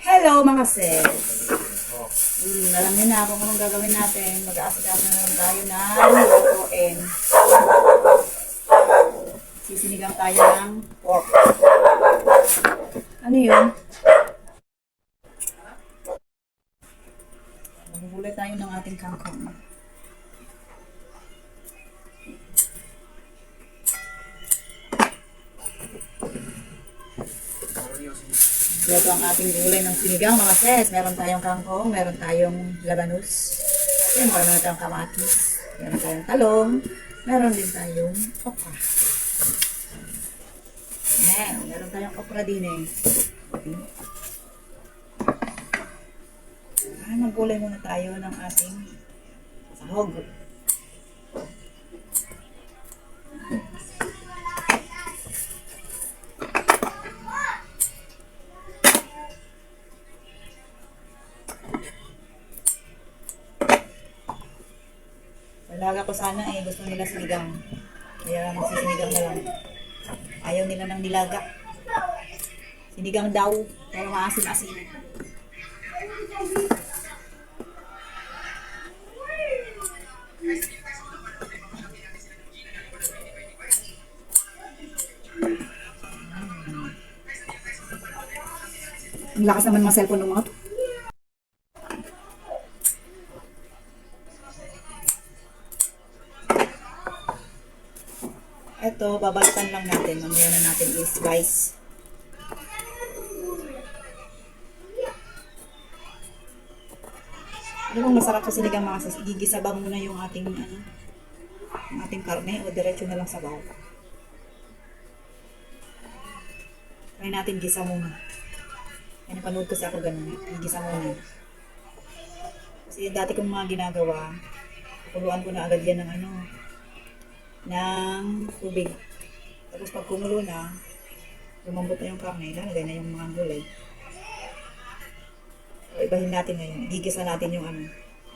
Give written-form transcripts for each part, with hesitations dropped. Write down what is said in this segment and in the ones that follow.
Hello mga sis! Alam niyo na kung anong gagawin natin. Mag-aasikaso na lang tayo ng lutuin. Sisinigang tayo ng pork. Ano yun? Maghulay tayo ng ating kangkong. Ito ang ating gulay ng sinigang mga sis. Meron tayong kangkong, meron tayong labanus. Yan, meron tayong kamatis. Meron tayong talong. Meron din tayong okra. Yan, meron tayong okra din eh. Maggulay muna tayo ng ating sahog. Talaga ko sana gusto nila sinigang. Kaya magsisinigang na lang. Ayaw nila ng nilaga. Sinigang daw. Pero maasim-asim. Ang lakas naman mga cellphone ng mga to. Ito, babalikan lang natin. Mamaya na natin i-slice. Ano kung masarap sa sinigang mga sis, gigisa ba muna yung ating karne o diretso na lang sa bahaw? Try natin gisa muna. Yan, panood kasi ako ganun. Gigisa muna. Kasi dati kong mga ginagawa, kuluan ko na agad yan ng tubig. Tapos pag kumulo na, lumambot na yung karne, lalagay na yung mga gulay. So, ibahin natin ngayon. Gigisa natin yung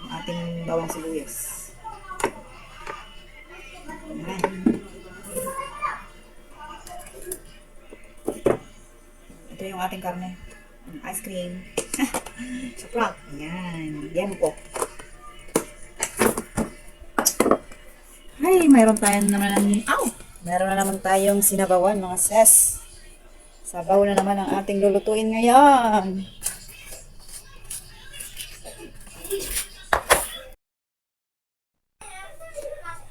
ating bawang sibuyas. Ayan. Ito yung ating karne. Ice cream. Chocolate. Ayan. Yan po. Ay, mayroon na naman tayong sinabawan mga sis. Sabaw na naman ang ating lulutuin ngayon.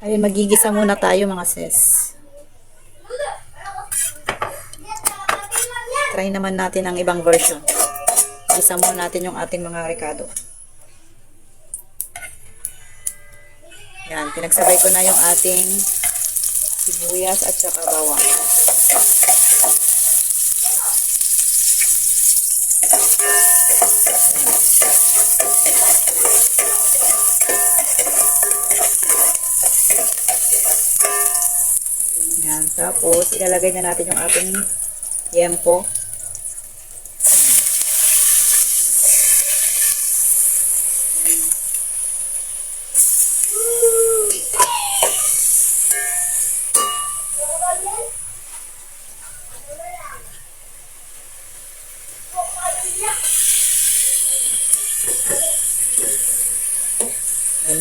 Ayun, magigisa muna tayo mga sis. Try naman natin ang ibang version. Gisa muna natin yung ating mga rekado. Yan, pinagsabay ko na yung ating sibuyas at saka bawang. Yan, tapos ilalagay na natin yung ating yempo.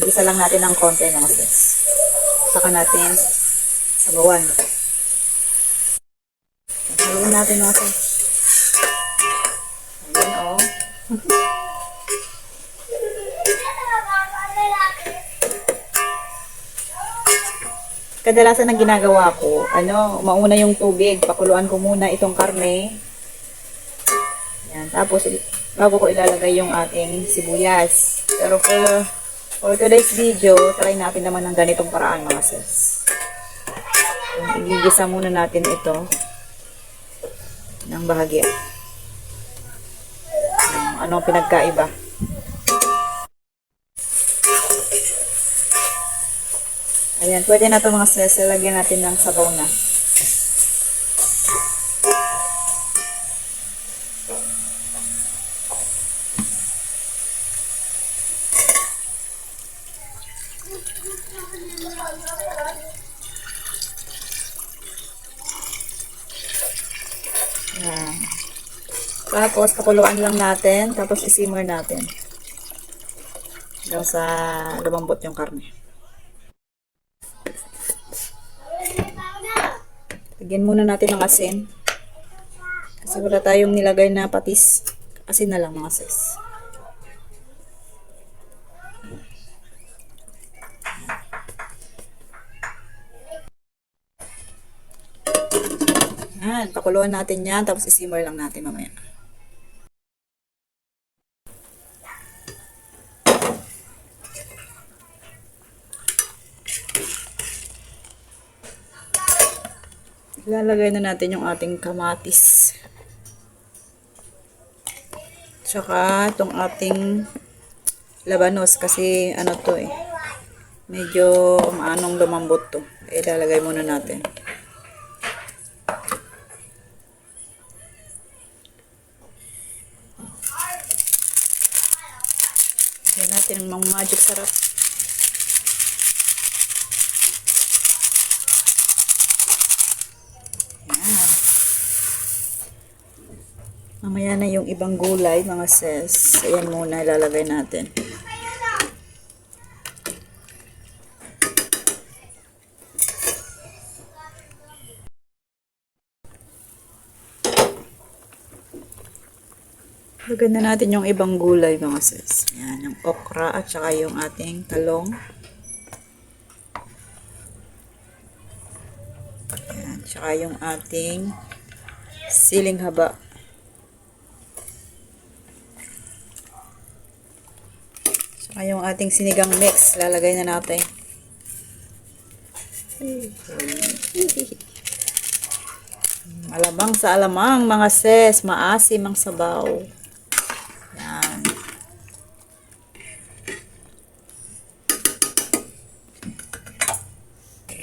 Isa lang natin ng konti mga sis. Saka natin sabawan. Sabawan natin mga sis. Ayan o. Kadalasan ang ginagawa ko, mauna yung tubig. Pakuluan ko muna itong karne. Yan. Tapos, bago ko ilalagay yung ating sibuyas. Pero for today's video, try natin naman ng ganitong paraan mga sis. Igigisa muna natin ito ng bahagya. Anong pinagkaiba? Ayan, pwede na ito mga sis. Lagyan natin ng sabaw na. Yan. Tapos, pakuluan lang natin. Tapos, isimmer natin. Hanggang sa lumambot yung karne. Lagyan muna natin ng asin. Kasi wala tayong nilagay na patis. Asin na lang mga sis. Yan, pakuluan natin yan. Tapos isimmer lang natin mamaya. Ilalagay na natin yung ating kamatis. Tsaka itong ating labanos kasi ano to eh. Medyo maanong lumambot to. Ilalagay muna natin. Lagyan natin ng magic sarap. Yan. Mamaya na yung ibang gulay, mga sis. Ayan muna ilalagay natin. Lagyan na natin yung ibang gulay, mga sis. Ayan, yung okra at saka yung ating talong. Ayan, tsaka yung ating siling haba. Tsaka yung ating sinigang mix, lalagay na natin. Alamang sa alamang, mga sis, maasim ang sabaw. Yan.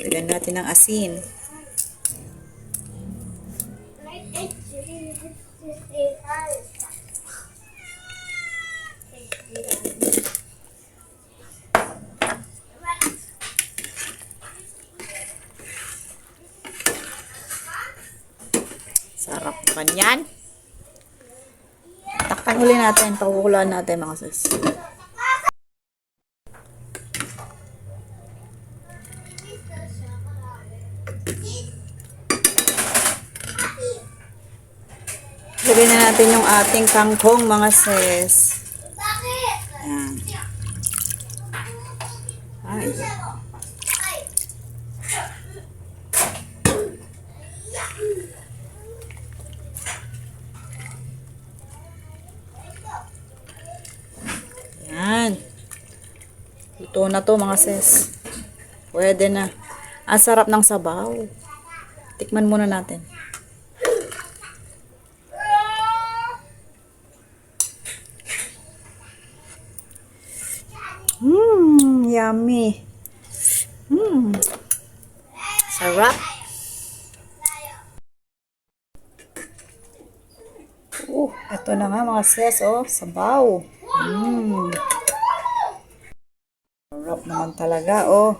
Lagyan natin ng asin. Sarap naman yan. Takpan uli natin, pakukulaan natin mga sis. Lagyan na natin yung ating kangkong, mga sis. Ayan. Ay. Ayan. Luto na to, mga sis. Pwede na. Ang sarap ng sabaw. Tikman muna natin. Yummy. Sarap. Ito na nga mga sis, oh, sabaw. Sarap naman talaga, oh.